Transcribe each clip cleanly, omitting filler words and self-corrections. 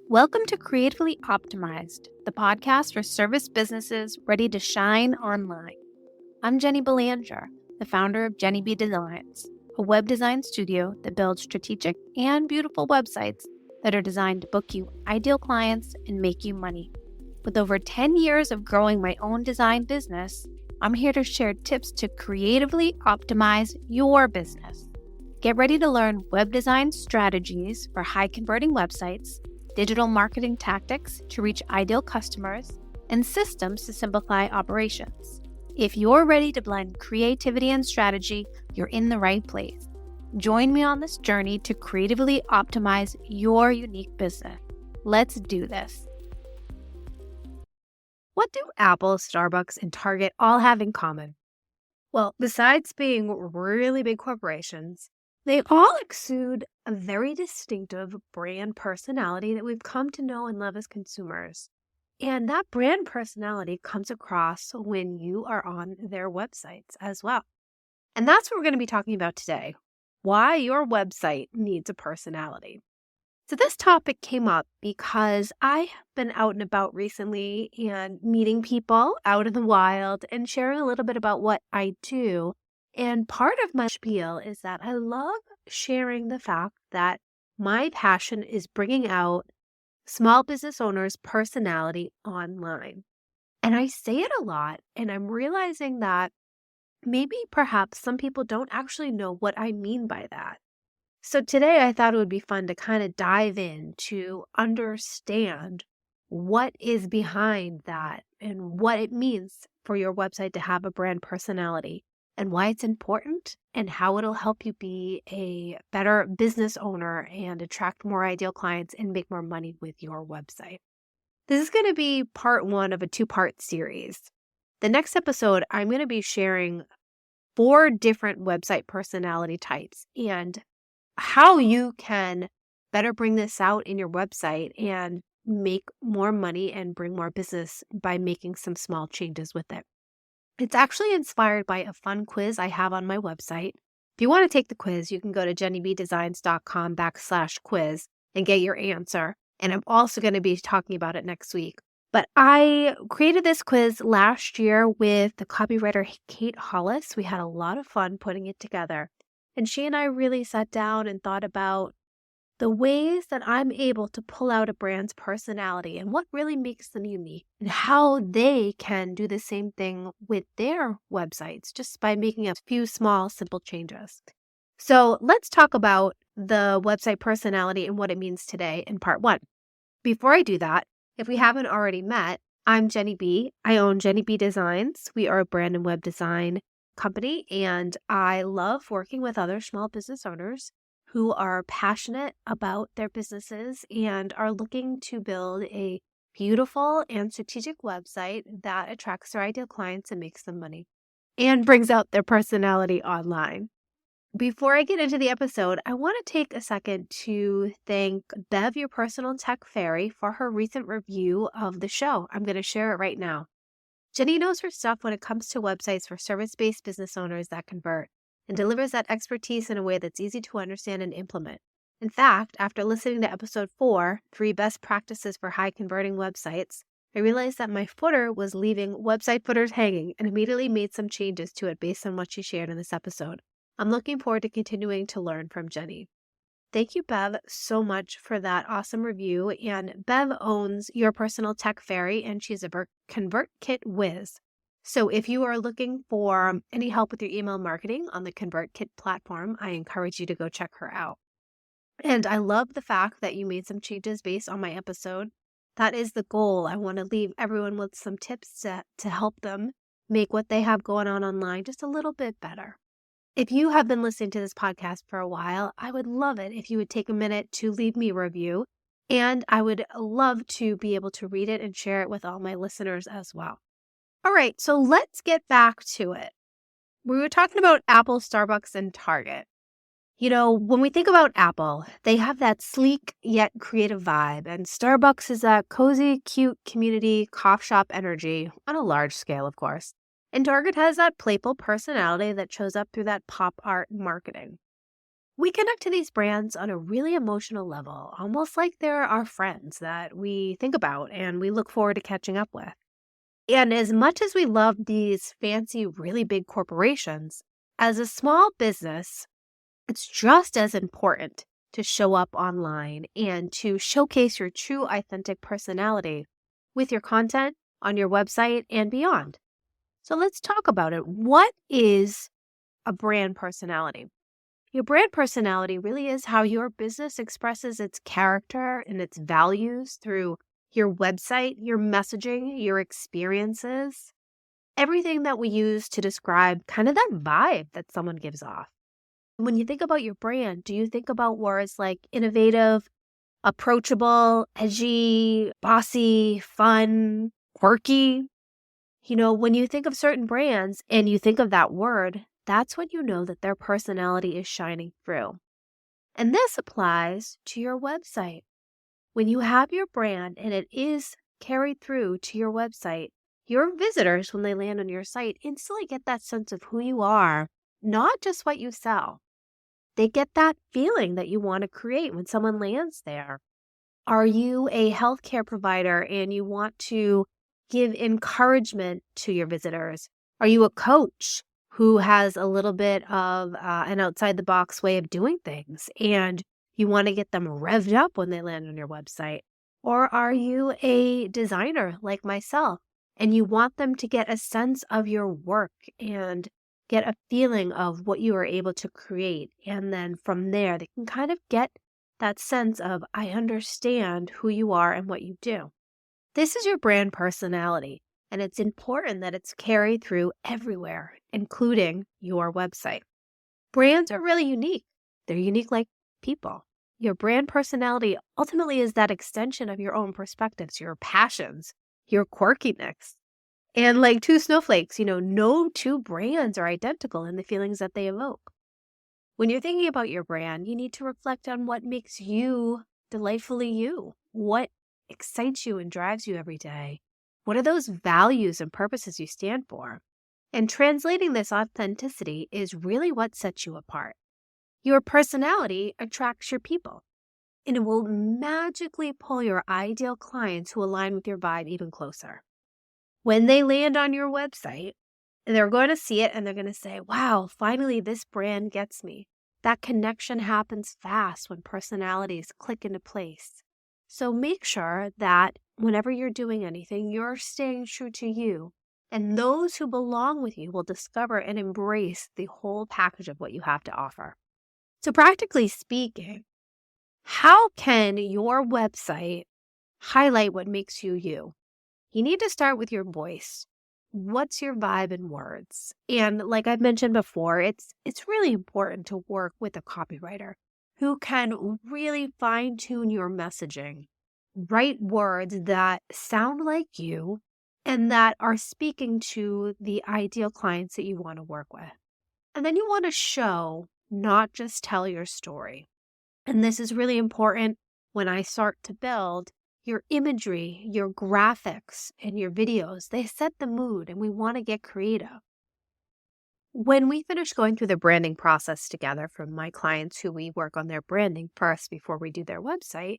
Welcome to Creatively Optimized, the podcast for service businesses ready to shine online. I'm Jenny Belanger, the founder of Jenny B Designs, a web design studio that builds strategic and beautiful websites that are designed to book you ideal clients and make you money. With over 10 years of growing my own design business, I'm here to share tips to creatively optimize your business. Get ready to learn web design strategies for high converting websites, digital marketing tactics to reach ideal customers, and systems to simplify operations. If you're ready to blend creativity and strategy, you're in the right place. Join me on this journey to creatively optimize your unique business. Let's do this. What do Apple, Starbucks, and Target all have in common? Well, besides being really big corporations, they all exude a very distinctive brand personality that we've come to know and love as consumers. And that brand personality comes across when you are on their websites as well. And that's what we're going to be talking about today, why your website needs a personality. So this topic came up because I have been out and about recently and meeting people out in the wild and sharing a little bit about what I do. And part of my spiel is that I love sharing the fact that my passion is bringing out small business owners' personality online. And I say it a lot, and I'm realizing that maybe perhaps some people don't actually know what I mean by that. So today I thought it would be fun to kind of dive in to understand what is behind that and what it means for your website to have a brand personality and why it's important and how it'll help you be a better business owner and attract more ideal clients and make more money with your website. This is going to be part one of a two-part series. The next episode, I'm going to be sharing 4 different website personality types and how you can better bring this out in your website and make more money and bring more business by making some small changes with it. It's actually inspired by a fun quiz I have on my website. If you want to take the quiz, you can go to jennybdesigns.com/quiz and get your answer. And I'm also going to be talking about it next week. But I created this quiz last year with the copywriter Kate Hollis. We had a lot of fun putting it together. And she and I really sat down and thought about the ways that I'm able to pull out a brand's personality and what really makes them unique and how they can do the same thing with their websites just by making a few small, simple changes. So let's talk about the website personality and what it means today in part 1. Before I do that, if we haven't already met, I'm Jenny B. I own Jenny B Designs. We are a brand and web design company, and I love working with other small business owners who are passionate about their businesses and are looking to build a beautiful and strategic website that attracts their ideal clients and makes them money and brings out their personality online. Before I get into the episode, I want to take a second to thank Bev, your personal tech fairy, for her recent review of the show. I'm going to share it right now. Jenny knows her stuff when it comes to websites for service-based business owners that convert and delivers that expertise in a way that's easy to understand and implement. In fact, after listening to episode 4, 3 best practices for high converting websites, I realized that my footer was leaving website footers hanging and immediately made some changes to it based on what she shared in this episode. I'm looking forward to continuing to learn from Jenny. Thank you, Bev, so much for that awesome review. And Bev owns Your Personal Tech Fairy, and she's a ConvertKit whiz. So if you are looking for any help with your email marketing on the ConvertKit platform, I encourage you to go check her out. And I love the fact that you made some changes based on my episode. That is the goal. I want to leave everyone with some tips to help them make what they have going on online just a little bit better. If you have been listening to this podcast for a while, I would love it if you would take a minute to leave me a review, and I would love to be able to read it and share it with all my listeners as well. All right, so let's get back to it. We were talking about Apple, Starbucks, and Target. You know, when we think about Apple, they have that sleek yet creative vibe, and Starbucks is that cozy, cute community coffee shop energy on a large scale, of course. And Target has that playful personality that shows up through that pop art marketing. We connect to these brands on a really emotional level, almost like they're our friends that we think about and we look forward to catching up with. And as much as we love these fancy, really big corporations, as a small business, it's just as important to show up online and to showcase your true, authentic personality with your content on your website and beyond. So let's talk about it. What is a brand personality? Your brand personality really is how your business expresses its character and its values through your website, your messaging, your experiences, everything that we use to describe kind of that vibe that someone gives off. When you think about your brand, do you think about words like innovative, approachable, edgy, bossy, fun, quirky? When you think of certain brands and you think of that word, that's when you know that their personality is shining through. And this applies to your website. When you have your brand and it is carried through to your website, your visitors, when they land on your site, instantly get that sense of who you are, not just what you sell. They get that feeling that you want to create when someone lands there. Are you a healthcare provider and you want to give encouragement to your visitors? Are you a coach who has a little bit of an outside the box way of doing things and you want to get them revved up when they land on your website? Or are you a designer like myself and you want them to get a sense of your work and get a feeling of what you are able to create? And then from there, they can kind of get that sense of, I understand who you are and what you do. This is your brand personality, and it's important that it's carried through everywhere, including your website. Brands are really unique. They're unique like people. Your brand personality ultimately is that extension of your own perspectives, your passions, your quirkiness. And like two snowflakes, no two brands are identical in the feelings that they evoke. When you're thinking about your brand, you need to reflect on what makes you delightfully you. What excites you and drives you every day? What are those values and purposes you stand for? And translating this authenticity is really what sets you apart. Your personality attracts your people, and it will magically pull your ideal clients who align with your vibe even closer. When they land on your website, they're going to see it and they're going to say, wow, finally this brand gets me. That connection happens fast when personalities click into place. So make sure that whenever you're doing anything, you're staying true to you. And those who belong with you will discover and embrace the whole package of what you have to offer. So practically speaking, how can your website highlight what makes you you? You need to start with your voice. What's your vibe in words? And like I've mentioned before, it's really important to work with a copywriter who can really fine-tune your messaging, write words that sound like you and that are speaking to the ideal clients that you want to work with. And then you want to show, not just tell your story. And this is really important when I start to build. Your imagery, your graphics, and your videos, they set the mood, and we want to get creative. When we finish going through the branding process together for my clients who we work on their branding first before we do their website,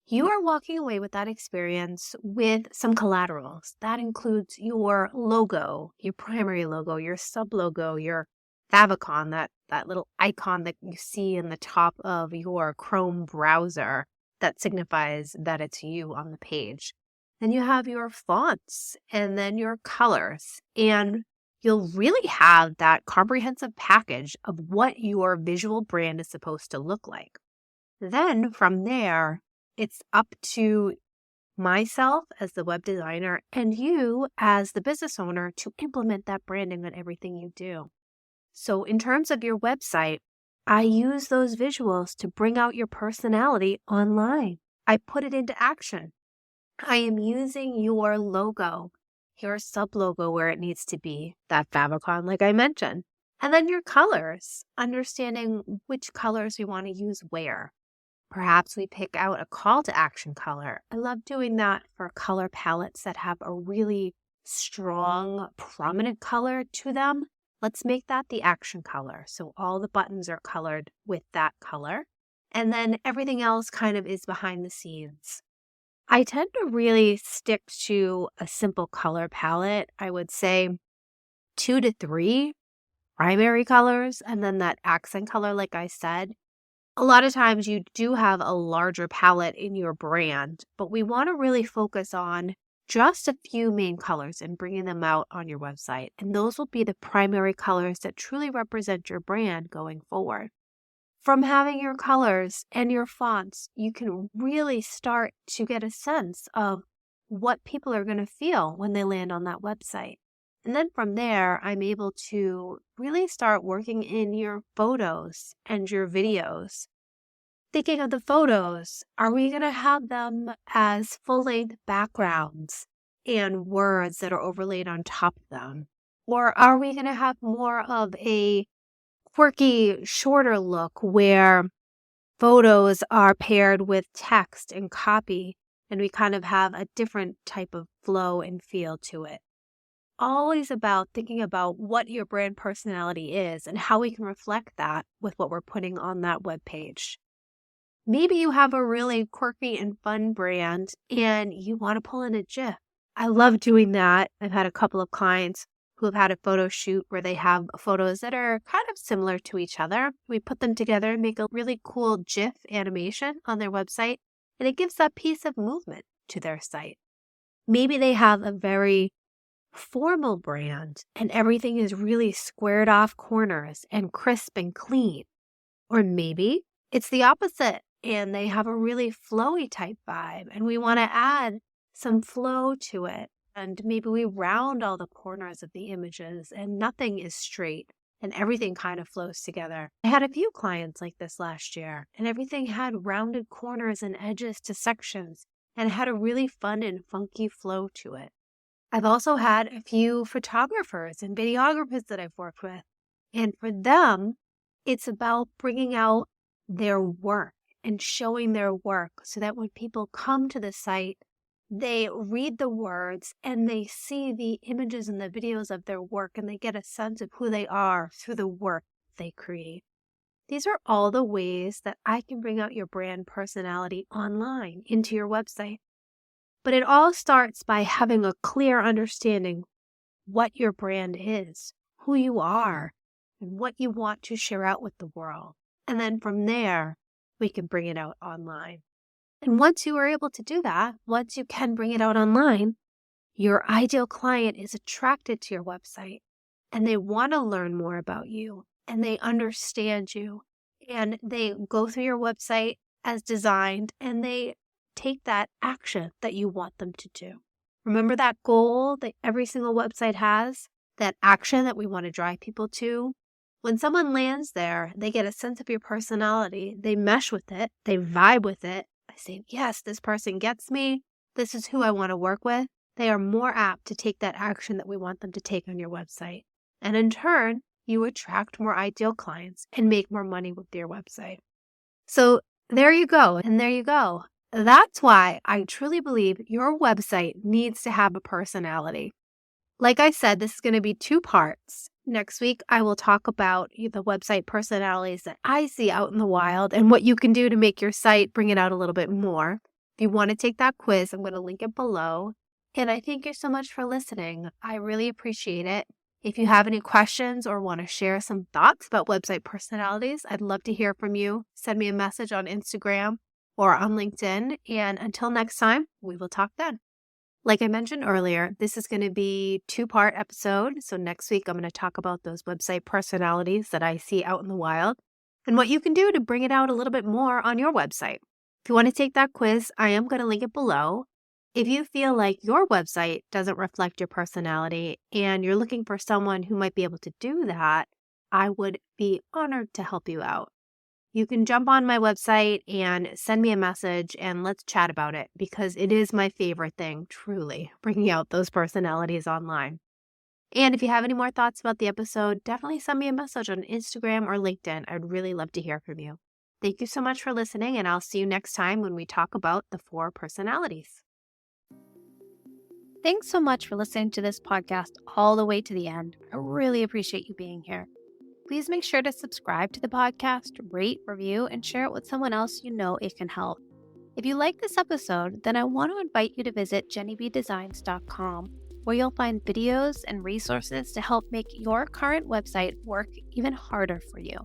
you are walking away with that experience with some collaterals. That includes your logo, your primary logo, your sub-logo, your favicon, that little icon that you see in the top of your Chrome browser that signifies that it's you on the page. Then you have your fonts and then your colors, and you'll really have that comprehensive package of what your visual brand is supposed to look like. Then from there, it's up to myself as the web designer and you as the business owner to implement that branding on everything you do. So in terms of your website, I use those visuals to bring out your personality online. I put it into action. I am using your logo, your sub-logo where it needs to be, that favicon like I mentioned. And then your colors, understanding which colors we want to use where. Perhaps we pick out a call to action color. I love doing that for color palettes that have a really strong, prominent color to them, let's make that the action color. So all the buttons are colored with that color. And then everything else kind of is behind the scenes. I tend to really stick to a simple color palette. I would say 2 to 3 primary colors and then that accent color, like I said. A lot of times you do have a larger palette in your brand, but we want to really focus on just a few main colors and bringing them out on your website. And those will be the primary colors that truly represent your brand going forward. From having your colors and your fonts, you can really start to get a sense of what people are going to feel when they land on that website. And then from there, I'm able to really start working in your photos and your videos. Thinking of the photos, are we going to have them as full-length backgrounds and words that are overlaid on top of them? Or are we going to have more of a quirky, shorter look where photos are paired with text and copy, and we kind of have a different type of flow and feel to it? Always about thinking about what your brand personality is and how we can reflect that with what we're putting on that web page. Maybe you have a really quirky and fun brand and you want to pull in a GIF. I love doing that. I've had a couple of clients who have had a photo shoot where they have photos that are kind of similar to each other. We put them together and make a really cool GIF animation on their website, and it gives that piece of movement to their site. Maybe they have a very formal brand and everything is really squared off corners and crisp and clean. Or maybe it's the opposite and they have a really flowy type vibe and we want to add some flow to it. And maybe we round all the corners of the images and nothing is straight and everything kind of flows together. I had a few clients like this last year and everything had rounded corners and edges to sections and had a really fun and funky flow to it. I've also had a few photographers and videographers that I've worked with. And for them, it's about bringing out their work and showing their work so that when people come to the site, they read the words and they see the images and the videos of their work and they get a sense of who they are through the work they create. These are all the ways that I can bring out your brand personality online into your website. But it all starts by having a clear understanding what your brand is, who you are, and what you want to share out with the world. And then from there, we can bring it out online. And once you are able to do that, once you can bring it out online, your ideal client is attracted to your website and they want to learn more about you and they understand you and they go through your website as designed and they take that action that you want them to do. Remember that goal that every single website has, that action that we want to drive people to? When someone lands there, they get a sense of your personality, they mesh with it, they vibe with it. I say, yes, this person gets me. This is who I want to work with. They are more apt to take that action that we want them to take on your website. And in turn, you attract more ideal clients and make more money with your website. So there you go. And there you go. That's why I truly believe your website needs to have a personality. Like I said, this is going to be 2 parts. Next week, I will talk about the website personalities that I see out in the wild and what you can do to make your site bring it out a little bit more. If you want to take that quiz, I'm going to link it below. And I thank you so much for listening. I really appreciate it. If you have any questions or want to share some thoughts about website personalities, I'd love to hear from you. Send me a message on Instagram or on LinkedIn. And until next time, we will talk then. Like I mentioned earlier, this is going to be 2-part episode. So next week, I'm going to talk about those website personalities that I see out in the wild and what you can do to bring it out a little bit more on your website. If you want to take that quiz, I am going to link it below. If you feel like your website doesn't reflect your personality and you're looking for someone who might be able to do that, I would be honored to help you out. You can jump on my website and send me a message and let's chat about it because it is my favorite thing, truly, bringing out those personalities online. And if you have any more thoughts about the episode, definitely send me a message on Instagram or LinkedIn. I'd really love to hear from you. Thank you so much for listening, and I'll see you next time when we talk about the 4 personalities. Thanks so much for listening to this podcast all the way to the end. I really appreciate you being here. Please make sure to subscribe to the podcast, rate, review, and share it with someone else you know it can help. If you like this episode, then I want to invite you to visit jennybdesigns.com, where you'll find videos and resources to help make your current website work even harder for you.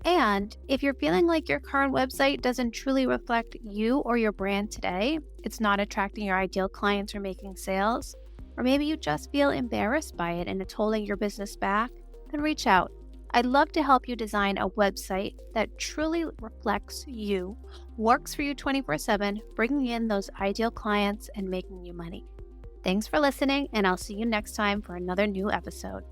And if you're feeling like your current website doesn't truly reflect you or your brand today, it's not attracting your ideal clients or making sales, or maybe you just feel embarrassed by it and it's holding your business back, then reach out. I'd love to help you design a website that truly reflects you, works for you 24/7, bringing in those ideal clients and making you money. Thanks for listening, and I'll see you next time for another new episode.